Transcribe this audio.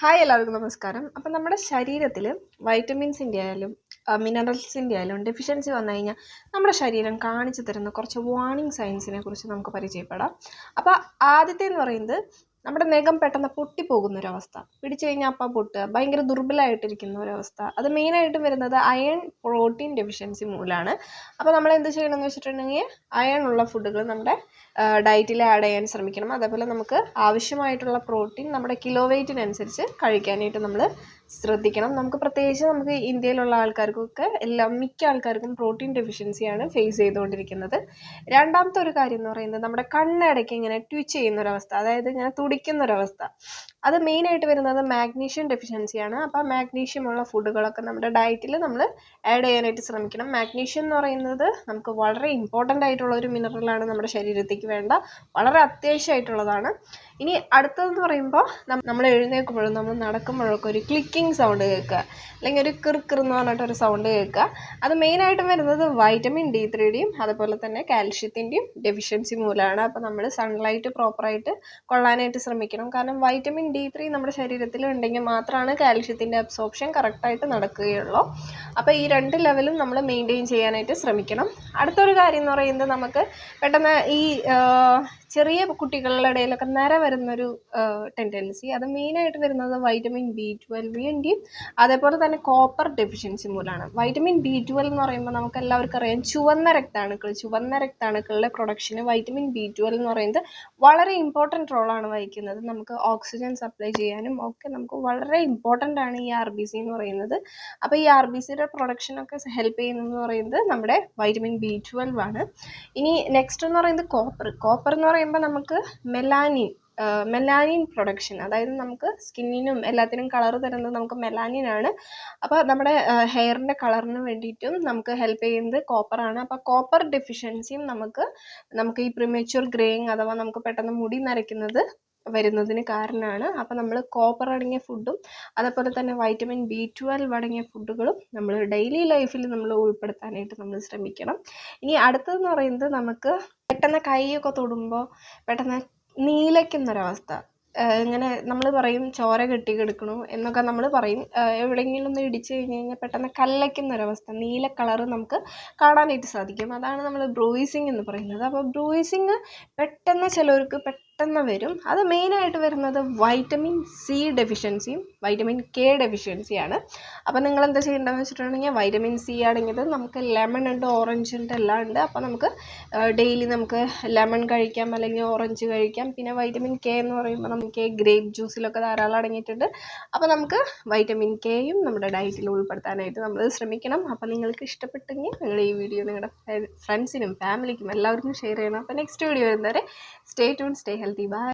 Hi എല്ലാവർക്കും നമസ്കാരം. അപ്പം നമ്മുടെ ശരീരത്തിൽ വൈറ്റമിൻസിൻ്റെ ആയാലും മിനറൽസിൻ്റെ ആയാലും ഡെഫിഷ്യൻസി വന്നു കഴിഞ്ഞാൽ നമ്മുടെ ശരീരം കാണിച്ചു തരുന്ന കുറച്ച് വാർണിംഗ് സൈൻസിനെ കുറിച്ച് നമുക്ക് പരിചയപ്പെടാം. അപ്പോൾ ആദ്യത്തെ എന്ന് പറയുന്നത് നമ്മുടെ നഖം പെട്ടെന്ന് പൊട്ടിപ്പോകുന്നൊരവസ്ഥ, പിടിച്ചു കഴിഞ്ഞാൽ അപ്പം പൊട്ടുക, ഭയങ്കര ദുർബലമായിട്ടിരിക്കുന്ന ഒരവസ്ഥ. അത് മെയിനായിട്ടും വരുന്നത് അയൺ പ്രോട്ടീൻ ഡെഫിഷ്യൻസി മൂലമാണ്. അപ്പോൾ നമ്മൾ എന്ത് ചെയ്യണമെന്ന് വെച്ചിട്ടുണ്ടെങ്കിൽ അയൺ ഉള്ള ഫുഡുകൾ നമ്മുടെ ഡയറ്റിൽ ആഡ് ചെയ്യാൻ ശ്രമിക്കണം. അതേപോലെ നമുക്ക് ആവശ്യമായിട്ടുള്ള പ്രോട്ടീൻ നമ്മുടെ കിലോ വെയ്റ്റിനനുസരിച്ച് കഴിക്കാനായിട്ട് നമ്മൾ ശ്രദ്ധിക്കണം. നമുക്ക് ഇന്ത്യയിലുള്ള ആൾക്കാർക്കൊക്കെ മിക്ക ആൾക്കാർക്കും പ്രോട്ടീൻ ഡെഫിഷ്യൻസിയാണ് ഫേസ് ചെയ്തുകൊണ്ടിരിക്കുന്നത്. രണ്ടാമത്തെ ഒരു കാര്യം എന്ന് പറയുന്നത് നമ്മുടെ കണ്ണിടയ്ക്ക് ഇങ്ങനെ ട്വിച്ച് ചെയ്യുന്നൊരവസ്ഥ, അതായത് ഇങ്ങനെ തുടിക്കുന്നൊരവസ്ഥ. അത് മെയിനായിട്ട് വരുന്നത് മാഗ്നീഷ്യം ഡെഫിഷ്യൻസിയാണ്. അപ്പോൾ മാഗ്നീഷ്യം ഉള്ള ഫുഡുകളൊക്കെ നമ്മുടെ ഡയറ്റിൽ നമ്മൾ ആഡ് ചെയ്യാനായിട്ട് ശ്രമിക്കണം. മാഗ്നീഷ്യം എന്ന് പറയുന്നത് നമുക്ക് വളരെ ഇമ്പോർട്ടൻ്റ് ആയിട്ടുള്ള ഒരു മിനറലാണ്, നമ്മുടെ ശരീരത്തേക്ക് വേണ്ട വളരെ അത്യാവശ്യമായിട്ടുള്ളതാണ്. ഇനി അടുത്തതെന്ന് പറയുമ്പോൾ നമ്മൾ എഴുന്നേൽക്കുമ്പോഴും നമ്മൾ നടക്കുമ്പോഴൊക്കെ ഒരു ക്ലിക്കിംഗ് സൗണ്ട് കേൾക്കുക, അല്ലെങ്കിൽ ഒരു കിറുക്കിറെന്ന് പറഞ്ഞിട്ടൊരു സൗണ്ട് കേൾക്കുക. അത് മെയിനായിട്ടും വരുന്നത് വൈറ്റമിൻ D3യുടെയും അതുപോലെ തന്നെ കാൽഷ്യത്തിൻ്റെയും ഡെഫിഷ്യൻസി മൂലമാണ്. അപ്പോൾ നമ്മൾ സൺലൈറ്റ് പ്രോപ്പറായിട്ട് കൊള്ളാനായിട്ട് ശ്രമിക്കണം. കാരണം വൈറ്റമിൻ D3 നമ്മുടെ ശരീരത്തിൽ ഉണ്ടെങ്കിൽ മാത്രമാണ് കാൽഷ്യത്തിൻ്റെ അബ്സോർപ്ഷൻ കറക്റ്റായിട്ട് നടക്കുകയുള്ളൂ. അപ്പോൾ ഈ രണ്ട് ലെവലും നമ്മൾ മെയിൻറ്റെയിൻ ചെയ്യാനായിട്ട് ശ്രമിക്കണം. അടുത്തൊരു കാര്യം എന്ന് പറയുന്നത് നമുക്ക് പെട്ടെന്ന് ഈ ചെറിയ കുട്ടികളുടെ ഇടയിലൊക്കെ നര വരുന്നൊരു ടെൻഡൻസി, അത് മെയിനായിട്ട് വരുന്നത് വൈറ്റമിൻ B12ൻ്റെയും അതേപോലെ തന്നെ കോപ്പർ ഡെഫിഷ്യൻസി മൂലമാണ്. വൈറ്റമിൻ B12 എന്ന് പറയുമ്പോൾ നമുക്ക് എല്ലാവർക്കും അറിയാം ചുവന്ന രക്താണുക്കളുടെ പ്രൊഡക്ഷന് വൈറ്റമിൻ B12 എന്ന് പറയുന്നത് വളരെ ഇമ്പോർട്ടൻറ്റ് റോളാണ് വഹിക്കുന്നത്. നമുക്ക് ഓക്സിജൻ സപ്ലൈ ചെയ്യാനും ഒക്കെ നമുക്ക് വളരെ ഇമ്പോർട്ടൻ്റ് ആണ് ഈ RBC എന്ന് പറയുന്നത്. അപ്പോൾ ഈ RBCയുടെ പ്രൊഡക്ഷനൊക്കെ ഹെൽപ്പ് ചെയ്യുന്നതെന്ന് പറയുന്നത് നമ്മുടെ വൈറ്റമിൻ B12 ആണ്. ഇനി നെക്സ്റ്റ് എന്ന് പറയുന്നത് കോപ്പർ എന്ന് പറയുമ്പോൾ നമുക്ക് മെലാനിൻ പ്രൊഡക്ഷൻ, അതായത് നമുക്ക് സ്കിന്നിനും എല്ലാത്തിനും കളർ തരുന്നത് നമുക്ക് മെലാനിനാണ്. അപ്പോൾ നമ്മുടെ ഹെയറിൻ്റെ കളറിന് വേണ്ടിയിട്ടും നമുക്ക് ഹെൽപ്പ് ചെയ്യുന്നത് കോപ്പറാണ്. അപ്പോൾ കോപ്പർ ഡെഫിഷ്യൻസിയും നമുക്ക് ഈ പ്രിമച്വർ ഗ്രേയിങ് അഥവാ നമുക്ക് പെട്ടെന്ന് മുടി നരയ്ക്കുന്നത് വരുന്നതിന് കാരണമാണ്. അപ്പോൾ നമ്മൾ കോപ്പർ അടങ്ങിയ ഫുഡും അതേപോലെ തന്നെ വൈറ്റമിൻ B12 അടങ്ങിയ ഫുഡുകളും നമ്മൾ ഡെയിലി ലൈഫിൽ നമ്മൾ ഉൾപ്പെടുത്താനായിട്ട് നമ്മൾ ശ്രമിക്കണം. ഇനി അടുത്തതെന്ന് പറയുന്നത് നമുക്ക് പെട്ടെന്ന് കൈയൊക്കെ തൊടുമ്പോൾ പെട്ടെന്ന് നീലയ്ക്കുന്നൊരവസ്ഥ, ഇങ്ങനെ നമ്മൾ പറയും ചോര കെട്ടി കിടക്കണു എന്നൊക്കെ നമ്മൾ പറയും. എവിടെയെങ്കിലും ഒന്ന് ഇടിച്ചു കഴിഞ്ഞ് കഴിഞ്ഞാൽ പെട്ടെന്ന് കല്ലയ്ക്കുന്നൊരവസ്ഥ, നീല കളറ് നമുക്ക് കാണാനായിട്ട് സാധിക്കും. അതാണ് നമ്മൾ ബ്രൂയിസിങ് എന്ന് പറയുന്നത്. അപ്പോൾ ബ്രൂയിസിങ് പെട്ടെന്ന് ചിലവർക്ക് പെട്ടെന്ന് വരും. അത് മെയിനായിട്ട് വരുന്നത് വൈറ്റമിൻ C ഡെഫിഷ്യൻസിയും വൈറ്റമിൻ K ഡെഫിഷ്യൻസിയാണ്. അപ്പോൾ നിങ്ങൾ എന്താ ചെയ്യേണ്ടതെന്ന് വെച്ചിട്ടുണ്ടെങ്കിൽ വൈറ്റമിൻ C അടങ്ങിയത് നമുക്ക് ലെമൺ ഉണ്ട്, ഓറഞ്ച് ഉണ്ട്, എല്ലാം ഉണ്ട്. അപ്പോൾ നമുക്ക് ഡെയിലി നമുക്ക് ലെമൺ കഴിക്കാം അല്ലെങ്കിൽ ഓറഞ്ച് കഴിക്കാം. പിന്നെ വൈറ്റമിൻ K എന്ന് പറയുമ്പോൾ നമുക്ക് ഗ്രേപ്പ് ജ്യൂസിലൊക്കെ ധാരാളം അടങ്ങിയിട്ടുണ്ട്. അപ്പോൾ നമുക്ക് വൈറ്റമിൻ Kയും നമ്മുടെ ഡയറ്റിൽ ഉൾപ്പെടുത്താനായിട്ട് നമ്മൾ ശ്രമിക്കണം. അപ്പോൾ നിങ്ങൾക്ക് ഇഷ്ടപ്പെട്ടെങ്കിൽ നിങ്ങൾ ഈ വീഡിയോ നിങ്ങളുടെ ഫ്രണ്ട്സിനും ഫാമിലിക്കും എല്ലാവർക്കും ഷെയർ ചെയ്യണം. അപ്പോൾ നെക്സ്റ്റ് വീഡിയോ വരുന്നവരെ stay tune, stay healthy, by.